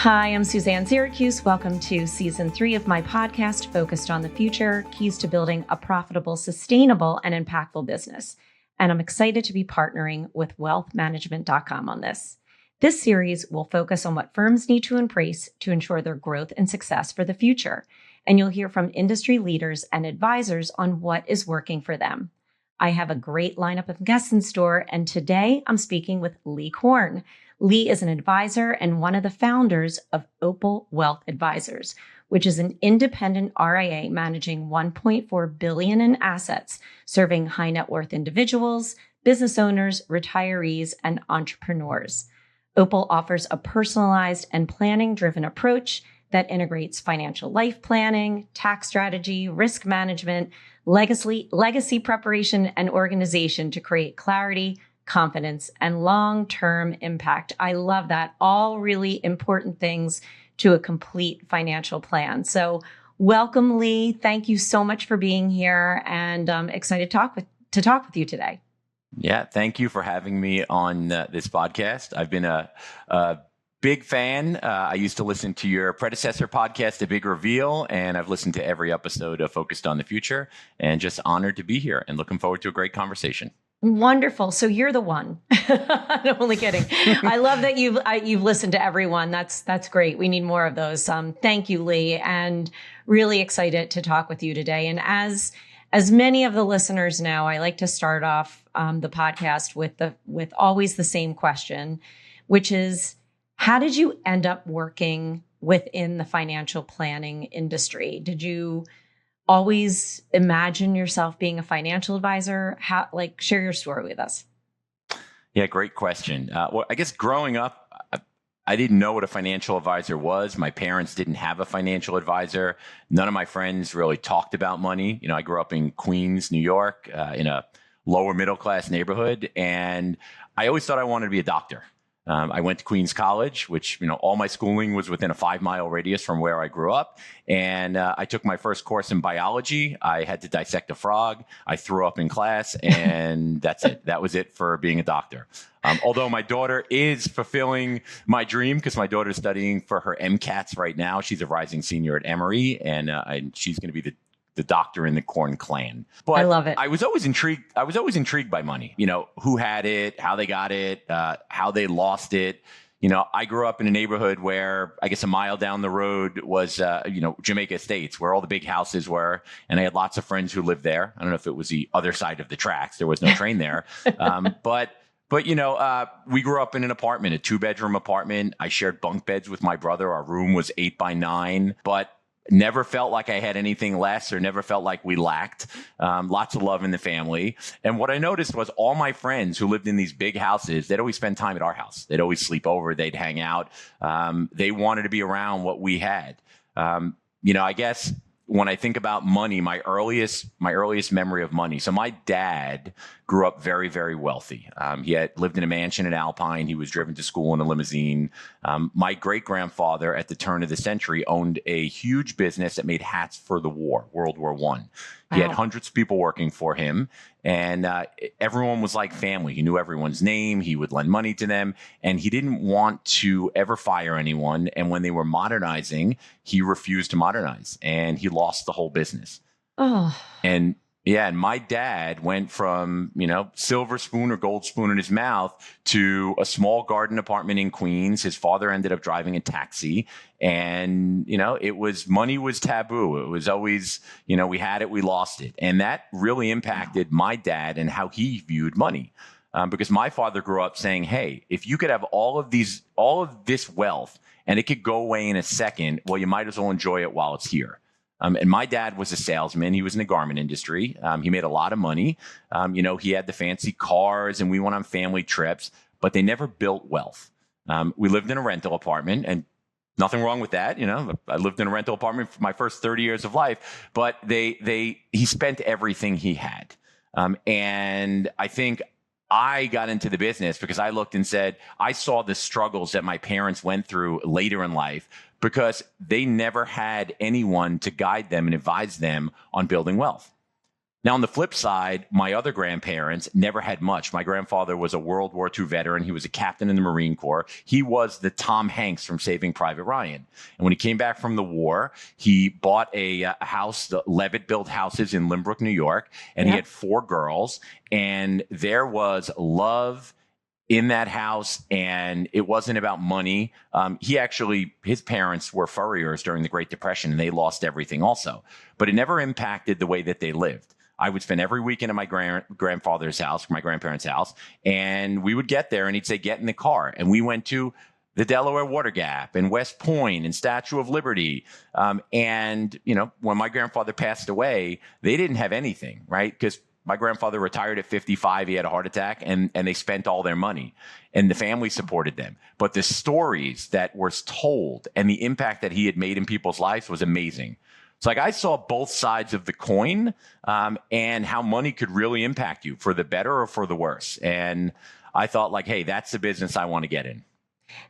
Hi, I'm Suzanne Siracuse. Welcome to season 3 of my podcast focused on the future, keys to building a profitable, sustainable, and impactful business. And I'm excited to be partnering with wealthmanagement.com on this. This series will focus on what firms need to embrace to ensure their growth and success for the future. And you'll hear from industry leaders and advisors on what is working for them. I have a great lineup of guests in store, and today I'm speaking with Lee Korn. Lee is an advisor and one of the founders of Opal Wealth Advisors, which is an independent RIA managing $1.4 billion in assets, serving high net worth individuals, business owners, retirees, and entrepreneurs. Opal offers a personalized and planning-driven approach that integrates financial life planning, tax strategy, risk management, legacy preparation, and organization to create clarity, confidence, and long-term impact. I love that. All really important things to a complete financial plan. So welcome, Lee. Thank you so much for being here, and I'm excited to talk with you today. Yeah, thank you for having me on this podcast. I've been a big fan. I used to listen to your predecessor podcast, A Big Reveal, and I've listened to every episode of Focused on the Future, and just honored to be here and looking forward to a great conversation. Wonderful. So you're the one. I'm only kidding. I love that you've listened to everyone. That's great. We need more of those. Thank you, Lee, and really excited to talk with you today. And as many of the listeners know, I like to start off the podcast with always the same question, which is, how did you end up working within the financial planning industry? Did you always imagine yourself being a financial advisor? Share your story with us. Yeah, great question. Well, I guess growing up, I didn't know what a financial advisor was. My parents didn't have a financial advisor. None of my friends really talked about money. You know, I grew up in Queens, New York, in a lower middle class neighborhood, and I always thought I wanted to be a doctor. I went to Queens College, which, all my schooling was within a 5-mile radius from where I grew up. And I took my first course in biology. I had to dissect a frog. I threw up in class, and that's it. That was it for being a doctor. Although my daughter is fulfilling my dream, because my daughter is studying for her MCATs right now. She's a rising senior at Emory, and she's going to be the doctor in the Korn clan. But I love it. I was always intrigued by money. Who had it, how they got it, how they lost it. I grew up in a neighborhood where I guess a mile down the road was, Jamaica Estates, where all the big houses were. And I had lots of friends who lived there. I don't know if it was the other side of the tracks. There was no train there. But we grew up in an apartment, a 2-bedroom apartment. I shared bunk beds with my brother. Our room was 8 by 9, but never felt like I had anything less, or never felt like we lacked. Lots of love in the family. And what I noticed was all my friends who lived in these big houses, they'd always spend time at our house. They'd always sleep over. They'd hang out. They wanted to be around what we had. I guess when I think about money, my earliest memory of money. So my dad grew up very, very wealthy. He had lived in a mansion in Alpine. He was driven to school in a limousine. My great-grandfather at the turn of the century owned a huge business that made hats for the war, World War I. He had hundreds of people working for him, and everyone was like family. He knew everyone's name. He would lend money to them, and he didn't want to ever fire anyone. And when they were modernizing, he refused to modernize, and he lost the whole business. Oh. And my dad went from, silver spoon or gold spoon in his mouth to a small garden apartment in Queens. His father ended up driving a taxi, and, money was taboo. It was always, we had it, we lost it. And that really impacted my dad and how he viewed money. Because my father grew up saying, hey, if you could have all of this wealth and it could go away in a second, well, you might as well enjoy it while it's here. And my dad was a salesman. He was in the garment industry. He made a lot of money. He had the fancy cars, and we went on family trips, but they never built wealth. We lived in a rental apartment, and nothing wrong with that. I lived in a rental apartment for my first 30 years of life, but he spent everything he had. And I think I got into the business because I looked and said, I saw the struggles that my parents went through later in life, because they never had anyone to guide them and advise them on building wealth. Now, on the flip side, my other grandparents never had much. My grandfather was a World War II veteran. He was a captain in the Marine Corps. He was the Tom Hanks from Saving Private Ryan. And when he came back from the war, he bought a house. The Levitt built houses in Limbrook, New York, and he had 4 girls. And there was love in that house, and it wasn't about money. His parents were furriers during the Great Depression, and they lost everything also. But it never impacted the way that they lived. I would spend every weekend at my grandfather's house, my grandparents' house, and we would get there, and he'd say, get in the car. And we went to the Delaware Water Gap and West Point and Statue of Liberty. And when my grandfather passed away, they didn't have anything, right? Because my grandfather retired at 55. He had a heart attack, and they spent all their money, and the family supported them. But the stories that were told and the impact that he had made in people's lives was amazing. So I saw both sides of the coin, and how money could really impact you for the better or for the worse. And I thought hey, that's the business I want to get in.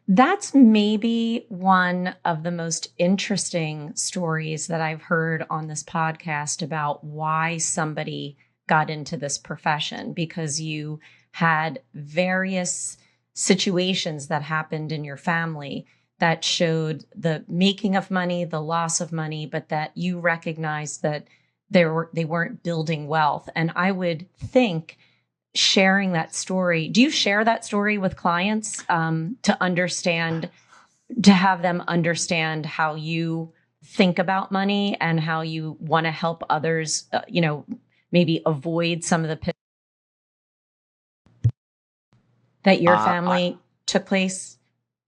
That's maybe one of the most interesting stories that I've heard on this podcast about why somebody got into this profession, because you had various situations that happened in your family that showed the making of money, the loss of money, but that you recognized that they weren't building wealth. And I would think sharing that story, do you share that story with clients to have them understand how you think about money and how you want to help others, maybe avoid some of the pitfalls that your family took place?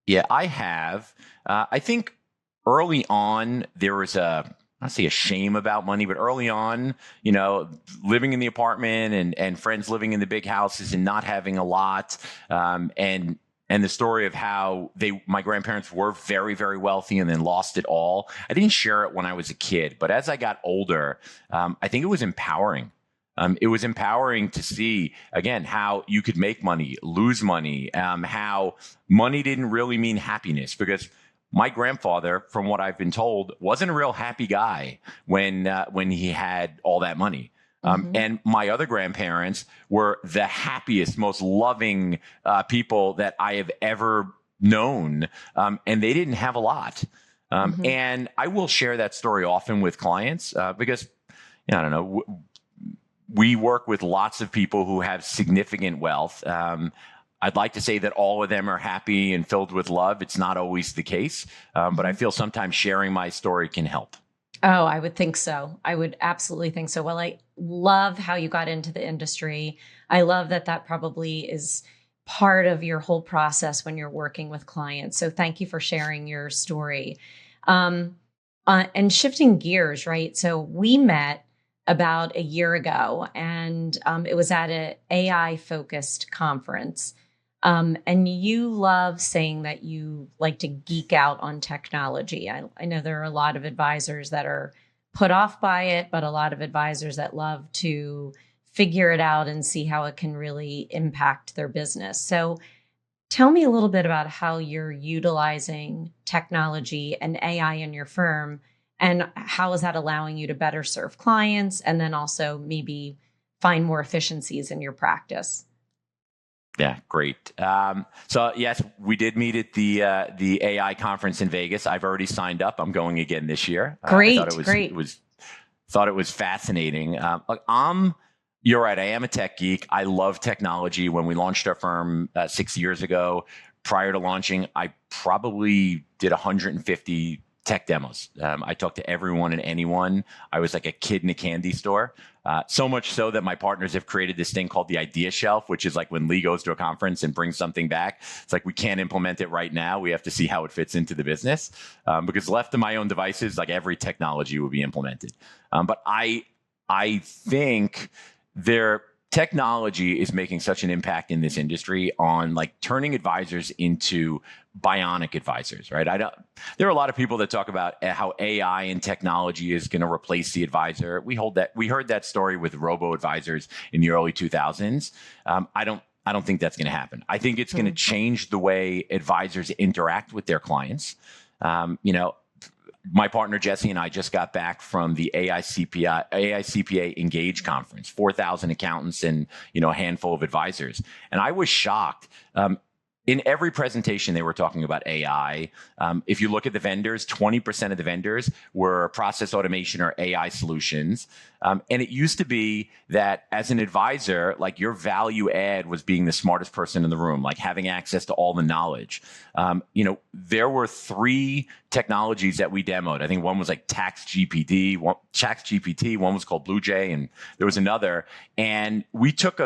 Yeah, I have. I think early on there was I say a shame about money, but early on, living in the apartment and friends living in the big houses and not having a lot, and the story of how my grandparents were very, very wealthy and then lost it all. I didn't share it when I was a kid, but as I got older, I think it was empowering. It was empowering to see, again, how you could make money, lose money, how money didn't really mean happiness, because my grandfather, from what I've been told, wasn't a real happy guy when he had all that money. And my other grandparents were the happiest, most loving people that I have ever known, and they didn't have a lot. And I will share that story often with clients because, I don't know, we work with lots of people who have significant wealth. I'd like to say that all of them are happy and filled with love. It's not always the case, but I feel sometimes sharing my story can help. Oh, I would think so. I would absolutely think so. Well, I love how you got into the industry. I love that probably is part of your whole process when you're working with clients. So thank you for sharing your story. And shifting gears, right? So we met about a year ago, and it was at an AI-focused conference. And you love saying that you like to geek out on technology. I know there are a lot of advisors that are put off by it, but a lot of advisors that love to figure it out and see how it can really impact their business. So tell me a little bit about how you're utilizing technology and AI in your firm, and how is that allowing you to better serve clients and then also maybe find more efficiencies in your practice? Yeah, great. So yes, we did meet at the AI conference in Vegas. I've already signed up. I'm going again this year. Great, I thought it was fascinating. You're right. I am a tech geek. I love technology. When we launched our firm 6 years ago, prior to launching, I probably did 150 tech demos. I talked to everyone and anyone. I was like a kid in a candy store. So much so that my partners have created this thing called the idea shelf, which is like when Lee goes to a conference and brings something back. It's like, we can't implement it right now. We have to see how it fits into the business. Because left to my own devices, like every technology will be implemented. But I think technology is making such an impact in this industry on like turning advisors into bionic advisors, right? There are a lot of people that talk about how AI and technology is going to replace the advisor. We heard that story with robo advisors in the early 2000s. I don't think that's going to happen. I think it's going to change the way advisors interact with their clients. my partner Jesse and I just got back from the AICPA Engage conference, 4,000 accountants and a handful of advisors, and I was shocked. In every presentation, they were talking about AI. If you look at the vendors, 20% of the vendors were process automation or AI solutions. And it used to be that as an advisor, like your value add was being the smartest person in the room, like having access to all the knowledge. There were 3 technologies that we demoed. I think one was like TaxGPT, one was called Blue Jay, and there was another. And we took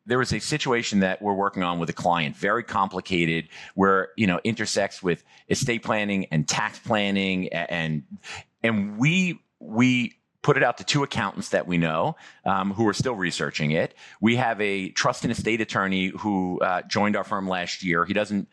there was a situation that we're working on with a client, very complicated, where intersects with estate planning and tax planning, and we put it out to 2 accountants that we know who are still researching it. We have a trust and estate attorney who joined our firm last year. He doesn't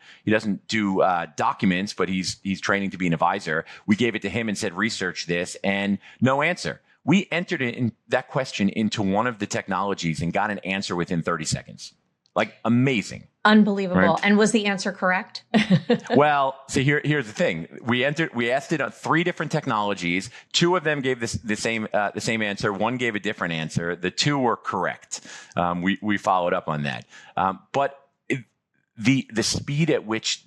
do documents, but he's training to be an advisor. We gave it to him and said, research this, and no answer. We entered in that question into one of the technologies and got an answer within 30 seconds. Like, amazing. Unbelievable. Right? And was the answer correct? Well, so here's the thing. We asked it on 3 different technologies. 2 of them gave the same answer. 1 gave a different answer. The 2 were correct. We followed up on that. But the speed at which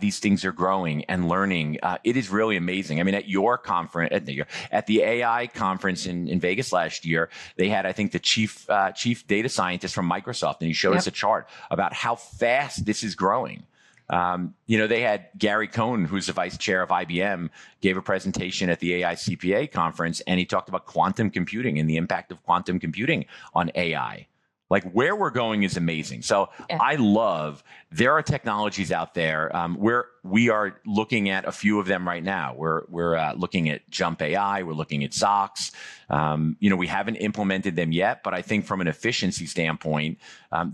these things are growing and learning, it is really amazing. I mean, at your conference, at the AI conference in Vegas last year, they had, I think, the chief data scientist from Microsoft, and he showed us a chart about how fast this is growing. They had Gary Cohn, who's the vice chair of IBM, gave a presentation at the AICPA conference, and he talked about quantum computing and the impact of quantum computing on AI. Like, where we're going is amazing. So I love, there are technologies out there where we are looking at a few of them right now. We're looking at Jump AI. We're looking at Zox. We haven't implemented them yet, but I think from an efficiency standpoint,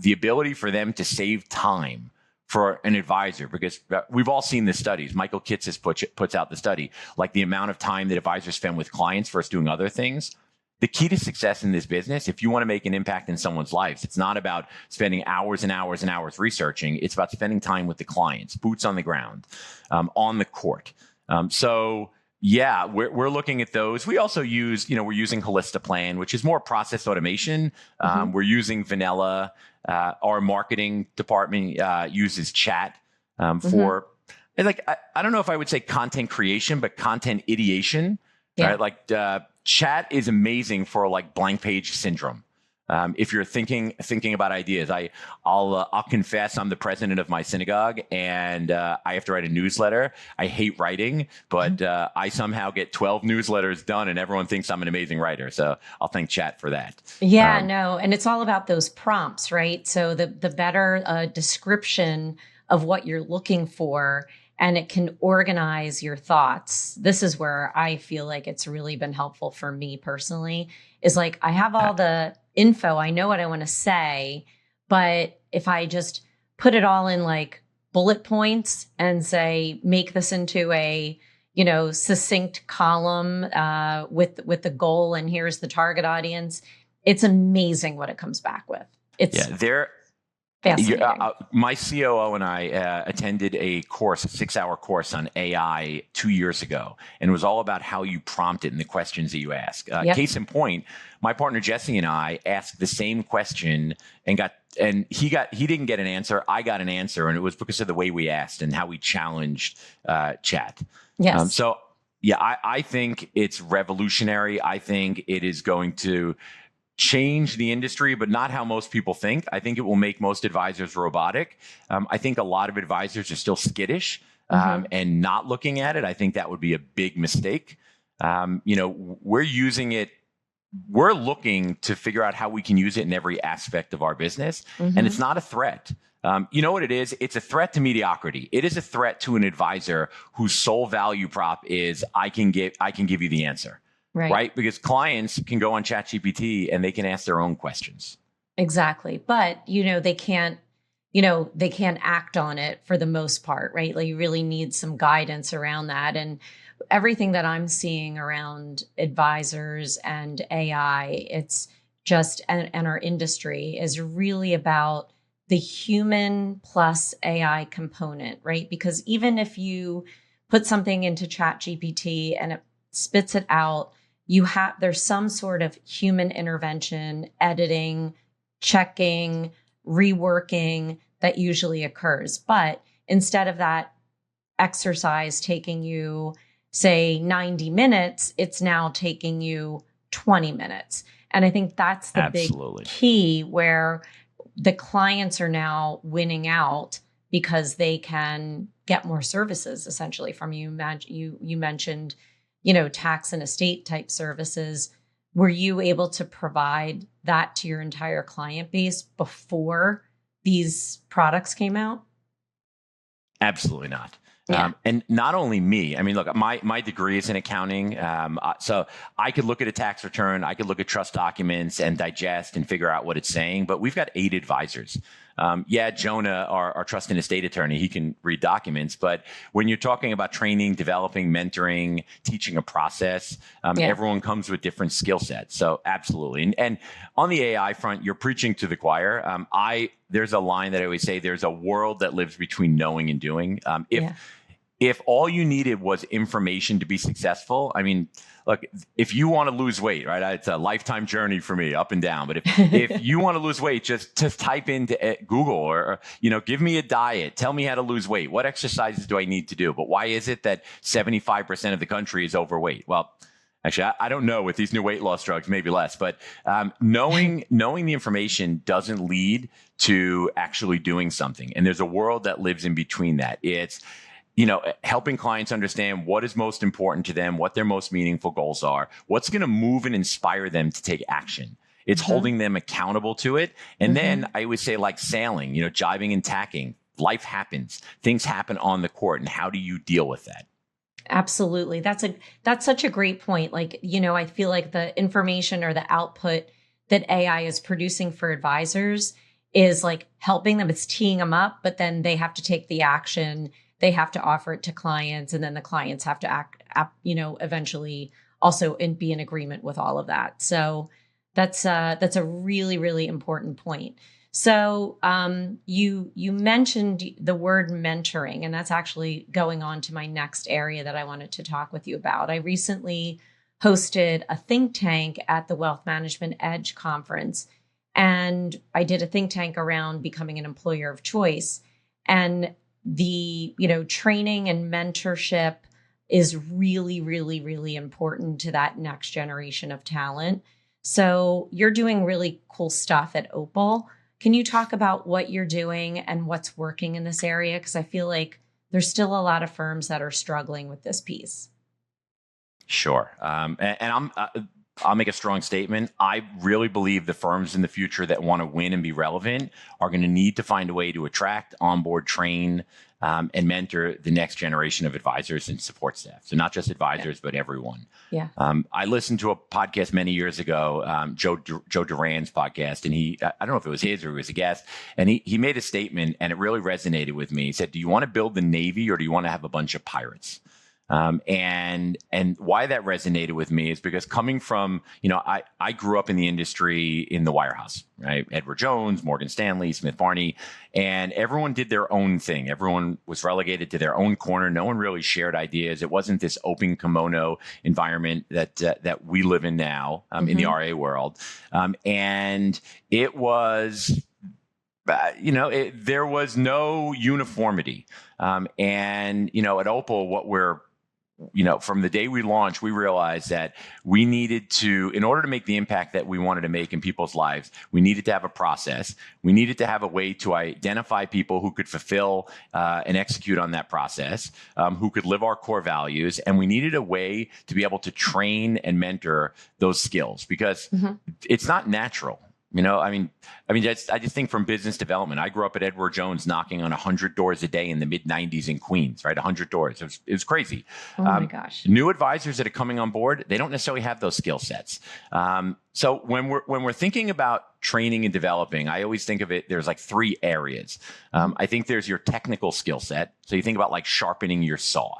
the ability for them to save time for an advisor, because we've all seen the studies. Michael Kitces puts out the study, like the amount of time that advisors spend with clients versus doing other things. The key to success in this business, if you want to make an impact in someone's lives, it's not about spending hours and hours and hours researching. It's about spending time with the clients, boots on the ground, on the court. We're looking at those. We also use, we're using Holistaplan, which is more process automation. We're using Vanilla. Our marketing department uses chat for, I don't know if I would say content creation, but content ideation. Right? Like chat is amazing for like blank page syndrome. If you're thinking about ideas, I'll confess I'm the president of my synagogue, and I have to write a newsletter. I hate writing, but I somehow get 12 newsletters done, and everyone thinks I'm an amazing writer. So I'll thank chat for that. Yeah, no, and it's all about those prompts, right? So the better description of what you're looking for, and it can organize your thoughts. This is where I feel like it's really been helpful for me personally, is like, I have all the info, I know what I want to say, but if I just put it all in like bullet points and say, make this into a, succinct column with the goal, and here's the target audience, it's amazing what it comes back with. It's fascinating. My COO and I attended a 6-hour course on AI 2 years ago, and it was all about how you prompt it and the questions that you ask. Case in point, my partner Jesse and I asked the same question and he didn't get an answer. I got an answer, and it was because of the way we asked and how we challenged chat. Yes. I think it's revolutionary. I think it is going to change the industry, but not how most people think. I think it will make most advisors robotic. I think a lot of advisors are still skittish and not looking at it. I think that would be a big mistake. We're using it. We're looking to figure out how we can use it in every aspect of our business. And it's not a threat. You know what it is? It's a threat to mediocrity. It is a threat to an advisor whose sole value prop is I can give you the answer. Right? Because clients can go on ChatGPT and they can ask their own questions. Exactly. But, they can't act on it for the most part, right? Like, you really need some guidance around that. And everything that I'm seeing around advisors and AI, it's just, and our industry is really about the human plus AI component, right? Because even if you put something into Chat GPT and it spits it out, there's some sort of human intervention, editing, checking, reworking that usually occurs. But instead of that exercise taking you, say, 90 minutes, it's now taking you 20 minutes. And I think that's the Absolutely. big key where the clients are now winning out because they can get more services essentially from you. You mentioned, tax and estate type services. Were you able to provide that to your entire client base before these products came out? Absolutely not. Yeah. And not only me, I mean, look, my degree is in accounting. So I could look at a tax return, I could look at trust documents and digest and figure out what it's saying, but we've got 8 advisors. Jonah, our trust and estate attorney, he can read documents, but when you're talking about training, developing, mentoring, teaching a process, everyone comes with different skill sets. So absolutely. And on the AI front, you're preaching to the choir. There's a line that I always say, there's a world that lives between knowing and doing. If all you needed was information to be successful, I mean, look, if you want to lose weight, right? It's a lifetime journey for me, up and down. But if you want to lose weight, just type into Google or give me a diet. Tell me how to lose weight. What exercises do I need to do? But why is it that 75% of the country is overweight? Well, actually, I don't know with these new weight loss drugs, maybe less. But knowing the information doesn't lead to actually doing something. And there's a world that lives in between that. It's helping clients understand what is most important to them, what their most meaningful goals are, what's going to move and inspire them to take action. It's holding them accountable to it. And then I would say, like sailing, jibing and tacking. Life happens. Things happen on the court. And how do you deal with that? Absolutely. That's such a great point. Like, I feel like the information or the output that AI is producing for advisors is like helping them. It's teeing them up, but then they have to take the action. They have to offer it to clients, and then the clients have to eventually also be in agreement with all of that. So that's a really, really important point. So you mentioned the word mentoring, and that's actually going on to my next area that I wanted to talk with you about. I recently hosted a think tank at the Wealth Management Edge conference, and I did a think tank around becoming an employer of choice. And the training and mentorship is really, really, really important to that next generation of talent. So you're doing really cool stuff at Opal. Can you talk about what you're doing and what's working in this area? Because I feel like there's still a lot of firms that are struggling with this piece. Sure. And I'll make a strong statement. I really believe the firms in the future that want to win and be relevant are going to need to find a way to attract, onboard, train, and mentor the next generation of advisors and support staff. So not just advisors, but everyone. Yeah. I listened to a podcast many years ago, Joe Duran's podcast, and I don't know if it was his or he was a guest, and he made a statement, and it really resonated with me. He said, "Do you want to build the Navy or do you want to have a bunch of pirates?" And why that resonated with me is because coming from, I grew up in the industry in the wirehouse, right? Edward Jones, Morgan Stanley, Smith Barney, and everyone did their own thing. Everyone was relegated to their own corner. No one really shared ideas. It wasn't this open kimono environment that we live in now in the RA world. And it was, there was no uniformity. And at Opal, what we're from the day we launched, we realized that we needed to, in order to make the impact that we wanted to make in people's lives, we needed to have a process. We needed to have a way to identify people who could fulfill and execute on that process, who could live our core values. And we needed a way to be able to train and mentor those skills because it's not natural. I just think from business development, I grew up at Edward Jones knocking on 100 doors a day in the mid 90s in Queens, right? 100 doors. It was crazy. Oh my gosh. New advisors that are coming on board, they don't necessarily have those skill sets. So when we're thinking about training and developing, I always think of it, there's like 3 areas. I think there's your technical skill set. So you think about like sharpening your saw.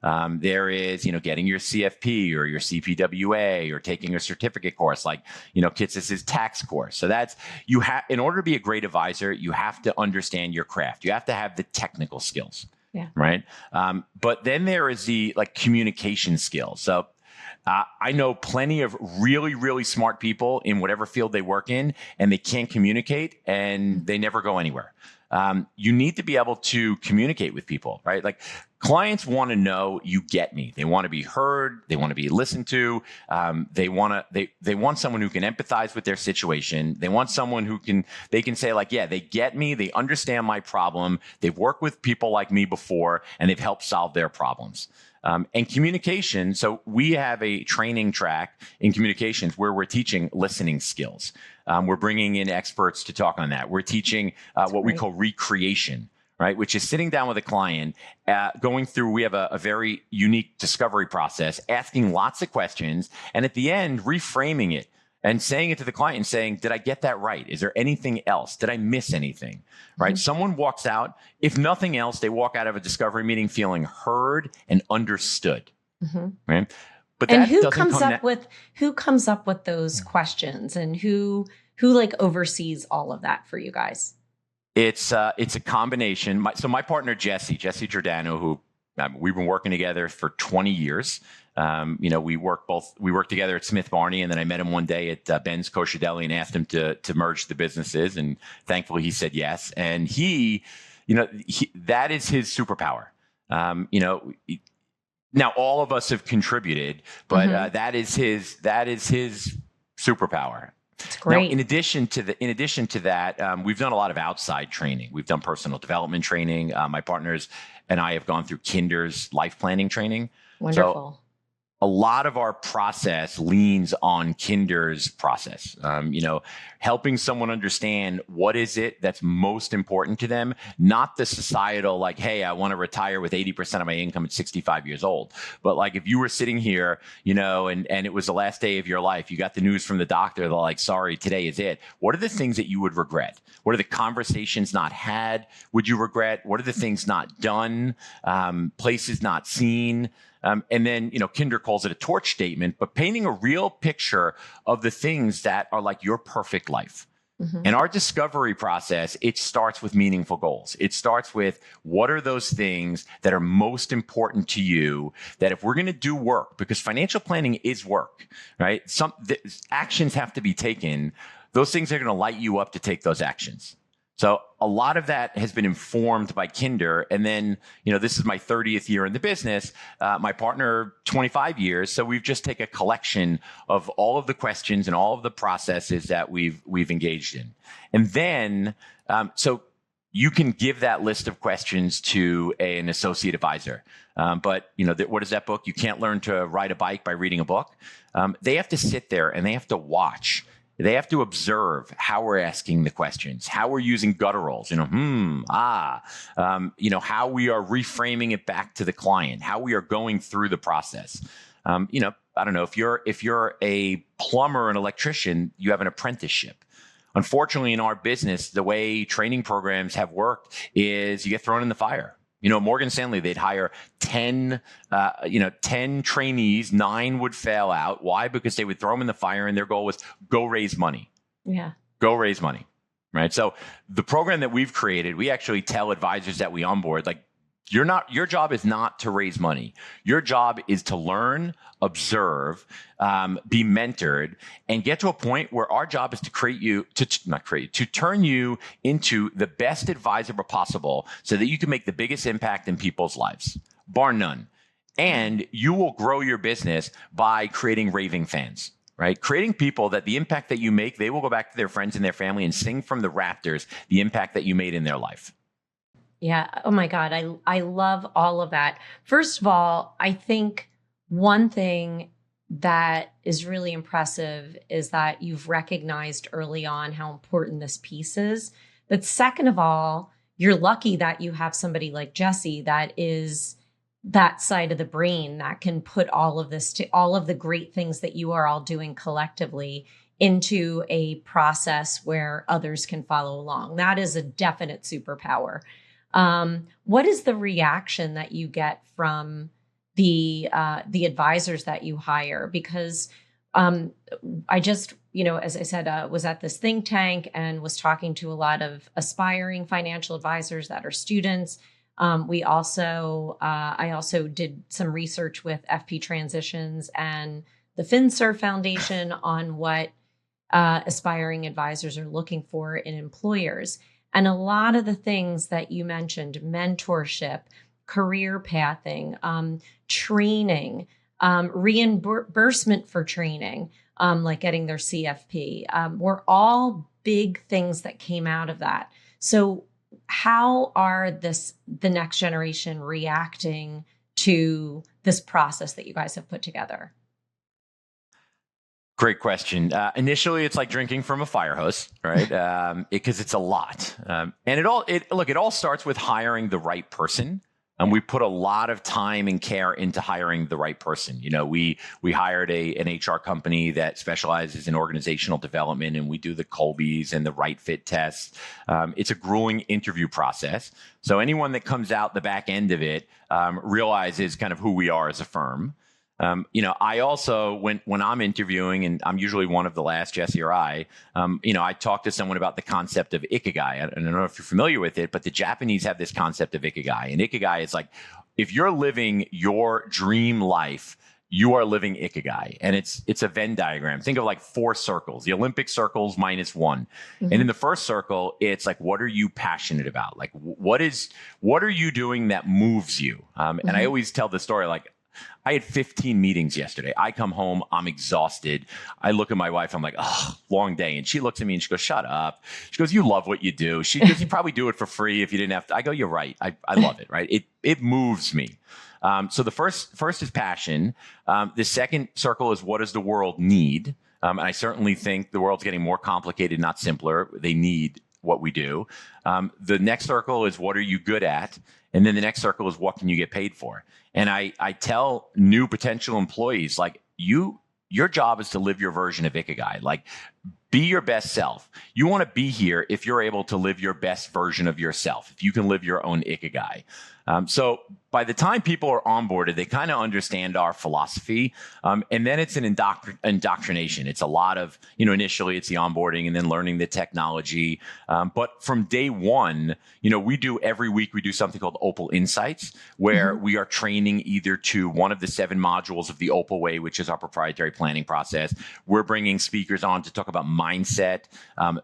There is, getting your CFP or your CPWA or taking a certificate course like, Kitsis's tax course. So that's, in order to be a great advisor, you have to understand your craft. You have to have the technical skills. Yeah. Right. But then there is the like communication skills. So I know plenty of really, really smart people in whatever field they work in, and they can't communicate and they never go anywhere. You need to be able to communicate with people, right? Like clients want to know you get me. They want to be heard. They want to be listened to. They want someone who can empathize with their situation. They want someone they can say like, yeah, they get me. They understand my problem. They've worked with people like me before and they've helped solve their problems. And communication. So we have a training track in communications where we're teaching listening skills. We're bringing in experts to talk on that. We're teaching what we call recreation, right? Which is sitting down with a client, going through, we have a very unique discovery process, asking lots of questions, and at the end, reframing it and saying it to the client and saying, did I get that right? Is there anything else? Did I miss anything? Right? Someone walks out, if nothing else, they walk out of a discovery meeting feeling heard and understood. Right? But and who comes up with those questions, and who like oversees all of that for you guys? It's a combination. My partner, Jesse Giordano, who we've been working together for 20 years. We worked together at Smith Barney, and then I met him one day at Ben's Kosher Deli and asked him to merge the businesses, and thankfully he said yes. And that is his superpower. Now all of us have contributed, but that is his superpower. That's great. Now, in addition to that, we've done a lot of outside training. We've done personal development training. My partners and I have gone through Kinder's life planning training. Wonderful. So a lot of our process leans on Kinder's process. Helping someone understand what is it that's most important to them, not the societal, like, hey, I want to retire with 80% of my income at 65 years old. But like, if you were sitting here, and it was the last day of your life, you got the news from the doctor, they're like, sorry, today is it. What are the things that you would regret? What are the conversations not had? Would you regret? What are the things not done? Places not seen? And then, Kinder calls it a torch statement, but painting a real picture of the things that are like your perfect life. In our discovery process, it starts with meaningful goals. It starts with what are those things that are most important to you, that if we're going to do work, because financial planning is work, right? Actions have to be taken. Those things are going to light you up to take those actions. So a lot of that has been informed by Kinder. And then, this is my 30th year in the business, my partner, 25 years. So we've just taken a collection of all of the questions and all of the processes that we've engaged in. And then, so you can give that list of questions to an associate advisor. But what is that book? You can't learn to ride a bike by reading a book. They have to sit there and they have to watch. They have to observe how we're asking the questions, how we're using gutturals, how we are reframing it back to the client, how we are going through the process. I don't know, if you're a plumber or an electrician, you have an apprenticeship. Unfortunately, in our business, the way training programs have worked is you get thrown in the fire. Morgan Stanley, they'd hire 10 trainees, 9 would fail out. Why? Because they would throw them in the fire and their goal was go raise money. Yeah. Go raise money. Right. So the program that we've created, we actually tell advisors that we onboard, like, your job is not to raise money. Your job is to learn, observe, be mentored, and get to a point where our job is to to turn you into the best advisor possible so that you can make the biggest impact in people's lives, bar none. And you will grow your business by creating raving fans. Right? Creating people that the impact that you make, they will go back to their friends and their family and sing from the rafters the impact that you made in their life. Yeah. Oh my God. I love all of that. First of all, I think one thing that is really impressive is that you've recognized early on how important this piece is. But second of all, you're lucky that you have somebody like Jesse that is that side of the brain that can put all of this, to all of the great things that you are all doing collectively, into a process where others can follow along. That is a definite superpower. What is the reaction that you get from the advisors that you hire? Because I just, as I said, was at this think tank and was talking to a lot of aspiring financial advisors that are students. I also did some research with FP Transitions and the FinServ Foundation on what aspiring advisors are looking for in employers. And a lot of the things that you mentioned, mentorship, career pathing, training, reimbursement for training, like getting their CFP, were all big things that came out of that. So how are the next generation reacting to this process that you guys have put together? Great question. Initially, it's like drinking from a fire hose, right? Because it's a lot, and it all starts with hiring the right person. And we put a lot of time and care into hiring the right person. We hired an HR company that specializes in organizational development, and we do the Colbys and the right fit tests. It's a grueling interview process. So anyone that comes out the back end of it realizes kind of who we are as a firm. I also, when I'm interviewing, and I'm usually one of the last, Jesse or I talk to someone about the concept of ikigai. I don't know if you're familiar with it, but the Japanese have this concept of ikigai. And ikigai is like, if you're living your dream life, you are living ikigai. And it's a Venn diagram. Think of like 4 circles, the Olympic circles minus 1. Mm-hmm. And in the first circle, it's like, what are you passionate about? Like, what are you doing that moves you? And I always tell the story, like, I had 15 meetings yesterday. I come home, I'm exhausted. I look at my wife, I'm like, oh, long day. And she looks at me and she goes, shut up. She goes, you love what you do. She goes, you probably do it for free if you didn't have to. I go, you're right. I love it, right? It moves me. So the first is passion. The second circle is, what does the world need? And I certainly think the world's getting more complicated, not simpler. They need what we do. The next circle is, what are you good at? And then the next circle is, what can you get paid for? And I tell new potential employees, like, your job is to live your version of ikigai. Like, be your best self. You want to be here if you're able to live your best version of yourself, if you can live your own ikigai. So by the time people are onboarded, they kind of understand our philosophy. And then it's an indoctrination. It's a lot of, initially it's the onboarding and then learning the technology. But from day one, every week we do something called Opal Insights, where we are training either to one of the 7 modules of the Opal Way, which is our proprietary planning process. We're bringing speakers on to talk about mindset.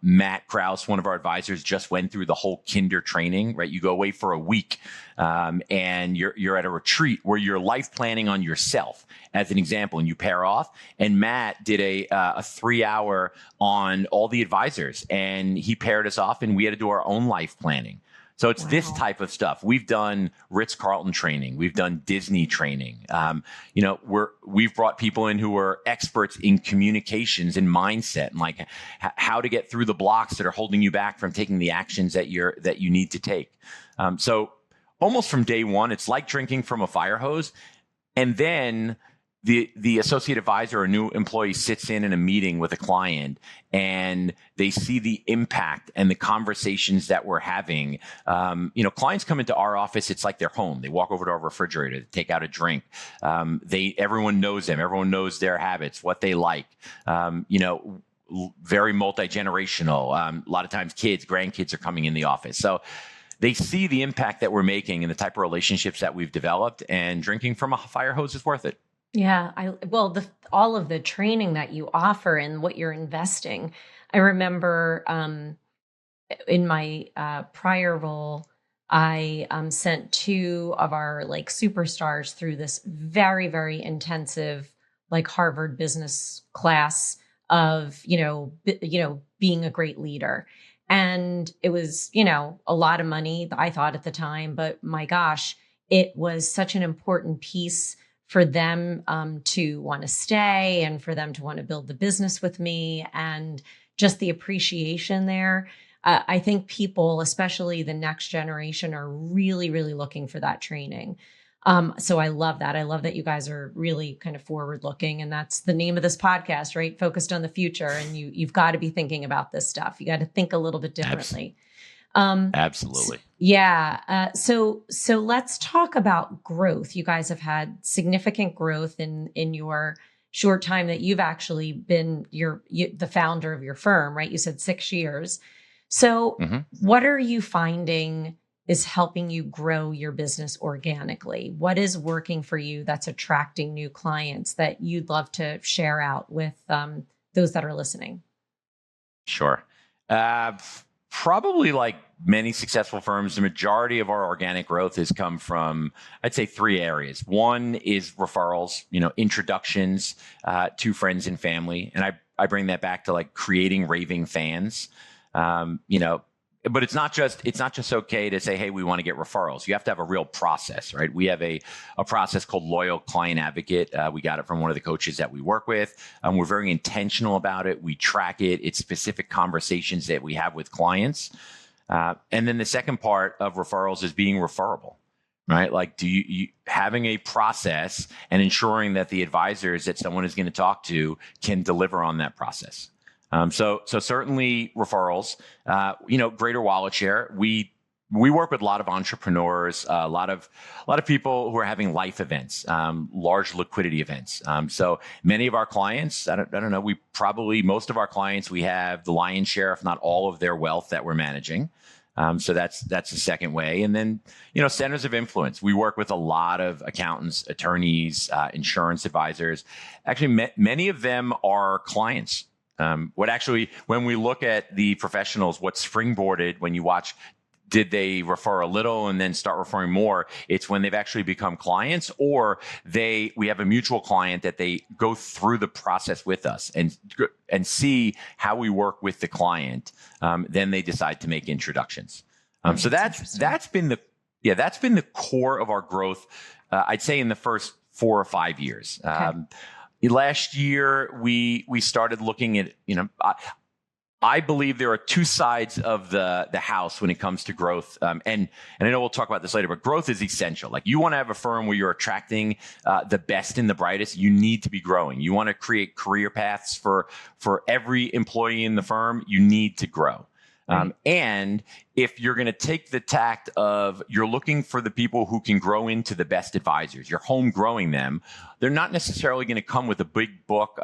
Matt Krause, one of our advisors, just went through the whole Kinder training, right? You go away for a week. And you're at a retreat where you're life planning on yourself, as an example, and you pair off. And Matt did a 3-hour on all the advisors, and he paired us off, and we had to do our own life planning. So it's this type of stuff. We've done Ritz-Carlton training. We've done Disney training. We've brought people in who are experts in communications and mindset, and like how to get through the blocks that are holding you back from taking the actions that you need to take. So almost from day one, it's like drinking from a fire hose. And then the associate advisor or new employee sits in a meeting with a client, and they see the impact and the conversations that we're having. Clients come into our office, it's like they're home. They walk over to our refrigerator, they take out a drink. Everyone knows them. Everyone knows their habits, what they like. Very multi-generational. A lot of times kids, grandkids are coming in the office. So they see the impact that we're making and the type of relationships that we've developed, and drinking from a fire hose is worth it. Yeah. All of the training that you offer and what you're investing. I remember in my prior role, I sent 2 of our superstars through this very, very intensive Harvard business class of, being a great leader. And it was, a lot of money, I thought at the time, but my gosh, it was such an important piece for them to want to stay and for them to want to build the business with me, and just the appreciation there. I think people, especially the next generation, are really, really looking for that training. So I love that. I love that you guys are really kind of forward looking, and that's the name of this podcast, right? Focused on the future. And you've got to be thinking about this stuff. You got to think a little bit differently. Absolutely. Yeah. So let's talk about growth. You guys have had significant growth in your short time that you've actually been the founder of your firm, right? You said 6 years. So what are you finding is helping you grow your business organically? What is working for you that's attracting new clients that you'd love to share out with those that are listening? Sure. Probably like many successful firms, the majority of our organic growth has come from, I'd say, three areas. One is referrals, introductions to friends and family. And I bring that back to like creating raving fans. But it's not just okay to say, hey, we want to get referrals. You have to have a real process, right? We have a process called Loyal Client Advocate. We got it from one of the coaches that we work with. We're very intentional about it. We track it. It's specific conversations that we have with clients. And then the second part of referrals is being referable, right? Like, do you having a process and ensuring that the advisors that someone is going to talk to can deliver on that process. So certainly referrals, greater wallet share. We work with a lot of entrepreneurs, a lot of people who are having life events, large liquidity events. So many of our clients, I don't know, most of our clients, we have the lion's share, if not all of their wealth that we're managing. So that's the second way. And then, centers of influence. We work with a lot of accountants, attorneys, insurance advisors. Actually, many of them are clients. When we look at the professionals, what's springboarded when you watch, did they refer a little and then start referring more? It's when they've actually become clients, or we have a mutual client that they go through the process with us and see how we work with the client. Then they decide to make introductions. So that's been the core of our growth. I'd say in the first 4 or 5 years. Okay. Last year, we started looking at, I believe there are two sides of the house when it comes to growth. And I know we'll talk about this later, but growth is essential. Like, you want to have a firm where you're attracting the best and the brightest. You need to be growing. You want to create career paths for every employee in the firm. You need to grow. Right. And if you're going to take the tact of you're looking for the people who can grow into the best advisors, you're home growing them, they're not necessarily going to come with a big book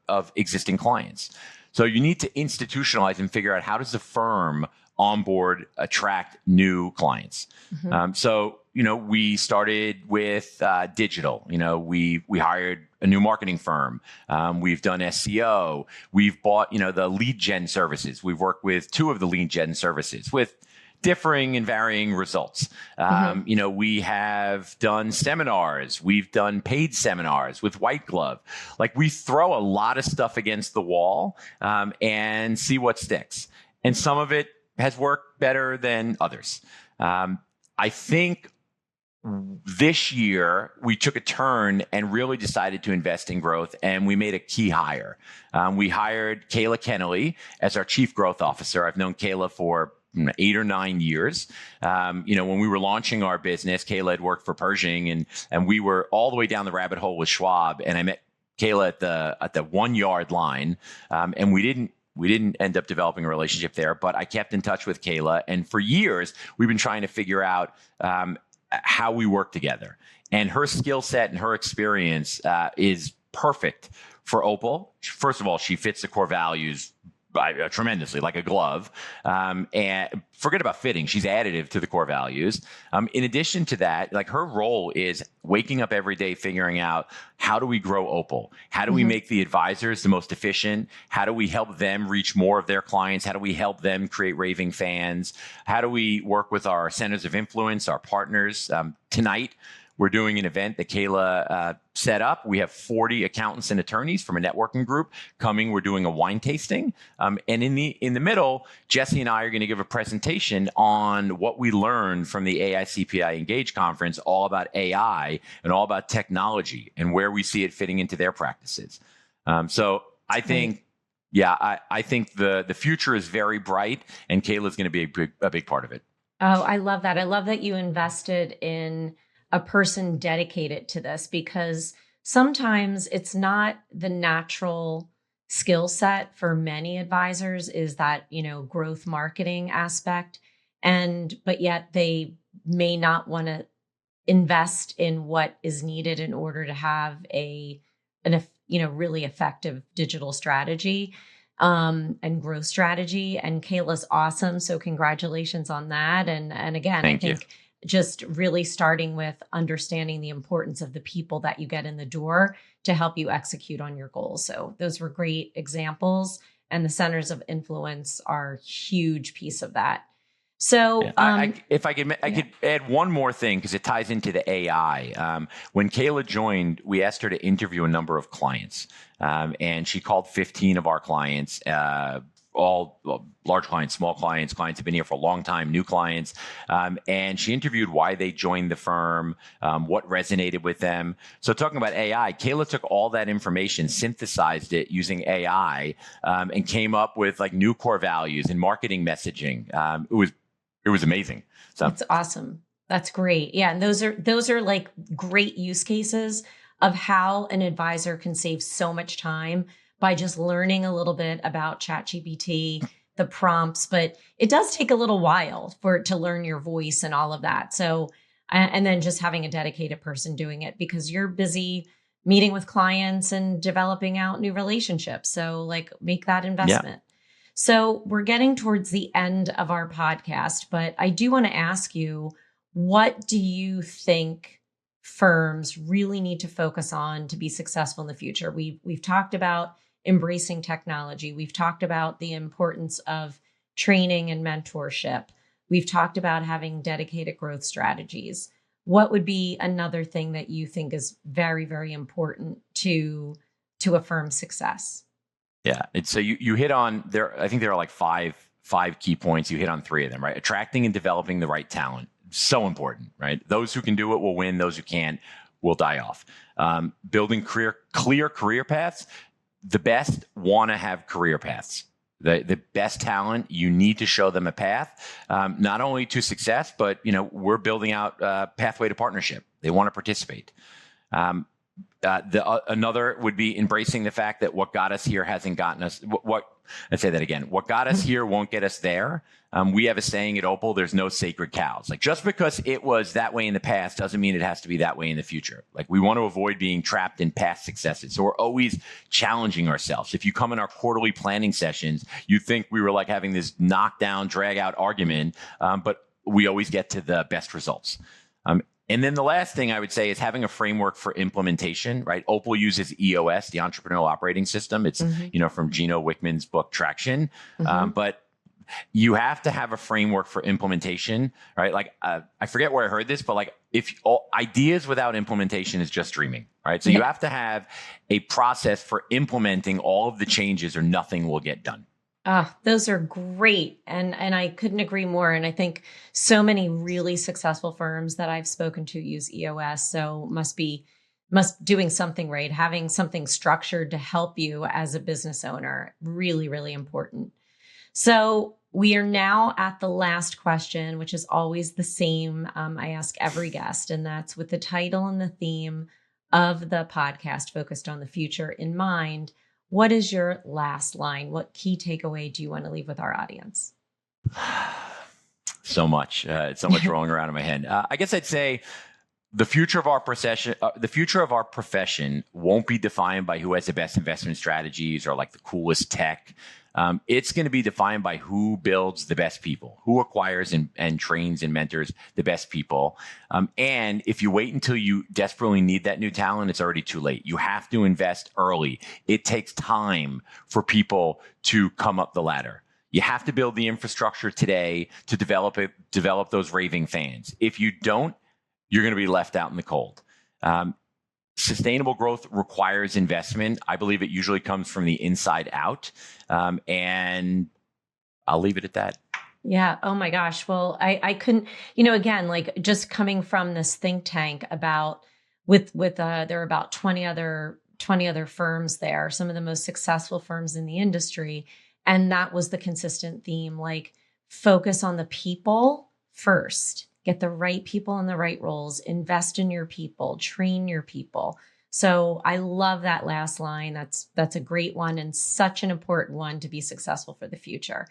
of existing clients. So you need to institutionalize and figure out, how does the firm onboard, attract new clients? Mm-hmm. So we started with digital. We hired a new marketing firm. We've done SEO. We've bought, the lead gen services. We've worked with 2 of the lead gen services with differing and varying results. Mm-hmm. We have done seminars. We've done paid seminars with White Glove. Like, we throw a lot of stuff against the wall and see what sticks. And some of it has worked better than others. I think this year we took a turn and really decided to invest in growth, and we made a key hire. We hired Kayla Kennelly as our Chief Growth Officer. I've known Kayla for 8 or 9 years. When we were launching our business, Kayla had worked for Pershing, and we were all the way down the rabbit hole with Schwab. And I met Kayla at the 1 yard line, and we didn't end up developing a relationship there. But I kept in touch with Kayla, and for years we've been trying to figure out how we work together. And her skill set and her experience is perfect for Opal. First of all, she fits the core values tremendously, like a glove. And forget about fitting. She's additive to the core values. In addition to that, like, her role is waking up every day, figuring out, how do we grow Opal? How do we make the advisors the most efficient? How do we help them reach more of their clients? How do we help them create raving fans? How do we work with our centers of influence, our partners? Tonight, we're doing an event that Kayla set up. We have 40 accountants and attorneys from a networking group coming. We're doing a wine tasting. And in the middle, Jesse and I are going to give a presentation on what we learned from the AICPI Engage conference, all about AI and all about technology and where we see it fitting into their practices. So I think, I think the future is very bright, and Kayla's going to be a big part of it. Oh, I love that. I love that you invested in a person dedicated to this, because sometimes it's not the natural skill set for many advisors, is that, growth marketing aspect. But yet they may not want to invest in what is needed in order to have a really effective digital strategy. and growth strategy. And Kayla's awesome. So congratulations on that. And again, Thank you. Just really starting with understanding the importance of the people that you get in the door to help you execute on your goals. So those were great examples. And the centers of influence are a huge piece of that. So, yeah, if I could add one more thing because it ties into the AI. When Kayla joined, we asked her to interview a number of clients, and she called 15 of our clients, all large clients, small clients, clients have been here for a long time, new clients, and she interviewed why they joined the firm, what resonated with them. So talking about AI, Kayla took all that information, synthesized it using AI, and came up with like new core values and marketing messaging. It was amazing. So that's awesome. That's great. Yeah. And those are like great use cases of how an advisor can save so much time by just learning a little bit about ChatGPT, the prompts, but it does take a little while for it to learn your voice and all of that. So, and then just having a dedicated person doing it because you're busy meeting with clients and developing out new relationships. So like make that investment. Yeah. So we're getting towards the end of our podcast, but I do want to ask you, what do you think firms really need to focus on to be successful in the future? We've talked about embracing technology. We've talked about the importance of training and mentorship. We've talked about having dedicated growth strategies. What would be another thing that you think is very, very important to a firm's success? Yeah. So you hit on there. I think there are like five key points. You hit on three of them, right? Attracting and developing the right talent. So important, right? Those who can do it will win. Those who can't will die off. Building clear career paths. The best want to have career paths. The best talent, you need to show them a path, not only to success, but we're building out a pathway to partnership. They want to participate. Another would be embracing the fact that what got us here hasn't gotten us. Let's say that again. What got us here won't get us there. We have a saying at Opal: "There's no sacred cows." Like just because it was that way in the past doesn't mean it has to be that way in the future. Like we want to avoid being trapped in past successes. So we're always challenging ourselves. If you come in our quarterly planning sessions, you think we were like having this knockdown, drag out argument, but we always get to the best results. And then the last thing I would say is having a framework for implementation, right? Opal uses EOS, the Entrepreneurial Operating System. It's, from Gino Wickman's book, Traction. But you have to have a framework for implementation, right? Like, I forget where I heard this, but like ideas without implementation is just dreaming, right? So you have to have a process for implementing all of the changes or nothing will get done. Those are great. And I couldn't agree more. And I think so many really successful firms that I've spoken to use EOS. So must doing something right, having something structured to help you as a business owner. Really, really important. So we are now at the last question, which is always the same. I ask every guest, and that's with the title and the theme of the podcast focused on the future in mind. What is your last line? What key takeaway do you want to leave with our audience? So much rolling around in my head. I guess I'd say the future of our profession won't be defined by who has the best investment strategies or like the coolest tech. It's going to be defined by who builds the best people, who acquires and trains and mentors the best people. And if you wait until you desperately need that new talent, it's already too late. You have to invest early. It takes time for people to come up the ladder. You have to build the infrastructure today to develop those raving fans. If you don't, you're going to be left out in the cold. Sustainable growth requires investment. I believe it usually comes from the inside out. And I'll leave it at that. Yeah. Oh my gosh. Well, I couldn't, again, like just coming from this think tank about there are about 20 other firms there, some of the most successful firms in the industry. And that was the consistent theme, like focus on the people first. Get the right people in the right roles, invest in your people, train your people. So I love that last line. That's a great one and such an important one to be successful for the future.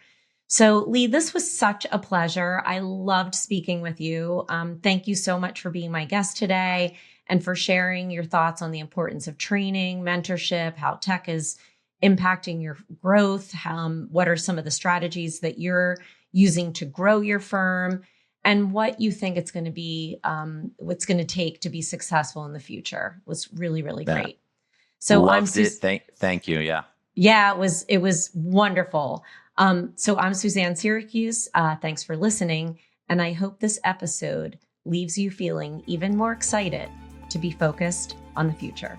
So Lee, this was such a pleasure. I loved speaking with you. Thank you so much for being my guest today and for sharing your thoughts on the importance of training, mentorship, how tech is impacting your growth. What are some of the strategies that you're using to grow your firm, and what you think it's going to be, what's going to take to be successful in the future. Was really, really great. So loved it. Thank you. Yeah. Yeah, it was wonderful. So I'm Suzanne Siracuse. Thanks for listening. And I hope this episode leaves you feeling even more excited to be focused on the future.